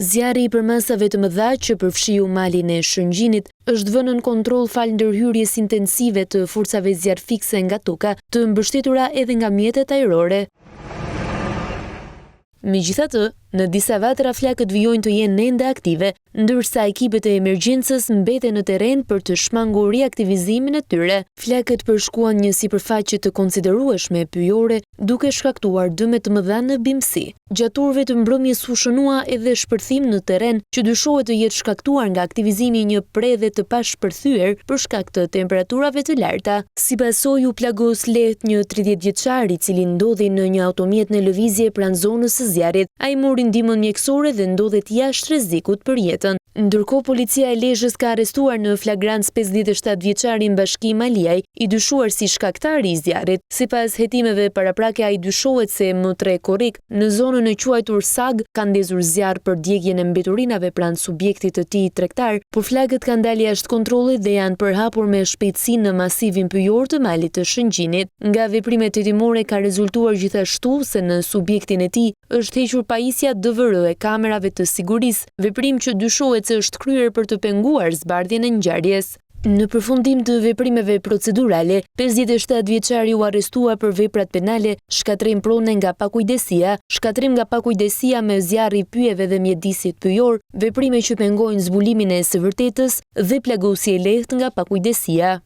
Zjarri i përmasave të mëdha që përfshiu malin e Shëngjinit është vënë në kontroll fal ndërhyrjes intensive të forcave zjarfikse nga toka, të mbështetura edhe nga mjetet ajrore. Megjithatë, në disa vatra flakët vijojnë të jenë ende aktive, ndërsa ekipet e emergjencës mbeten në terren për të shmangur riaktivizimin e tyre. Flakët përshkuan një sipërfaqe të konsiderueshme pyjore, duke shkaktuar dëme të mëdha në bimësi. Gjatë orëve të mbrëmjes u shënua edhe shpërthim në terren që dyshohet të jetë shkaktuar nga aktivizimi i një predhe të pashpërthyer për shkak të temperaturave të larta. Sipas saj u plagos lehtë një 30 vjeçar i cili ndodhi në një automjet në lëvizje pranë zonës së zjarrit. Ai mori ndihmën mjekësore dhe ndodhet jashtë rrezikut për jetën. Ndërkohë policia e Lezhës ka arrestuar në flagrancë 57 vjeçarin Bashkim Aliaj, i dyshuar si shkaktari i zjarrit. Sipas hetimeve paraprake, ai dyshohet se M3 Korrik në zonën e quajtur Sag ka ndezur zjarr për djegjen e mbeturinave pranë subjektit të tij tregtar, por flakët kanë dalë jashtë kontrollit dhe janë përhapur me shpejtësi në masivin pyjor të malit të Shëngjinit. Nga veprimet hetimore ka rezultuar gjithashtu se në subjektin e tij është hequr pajisja DVR e kamerave të sigurisë, veprim që dyshohet se është kryer për të penguar zbardhjen e ngjarjes. Në përfundim të veprimeve procedurale, 57 vjeçari u arrestua për veprat penale, shkatrim prone nga pakujdesia, shkatrim nga pakujdesia me zjarr i pyjeve dhe mjedisit pyjor, veprime që pengojnë zbulimin e së vërtetës dhe plagosje lehtë nga pakujdesia.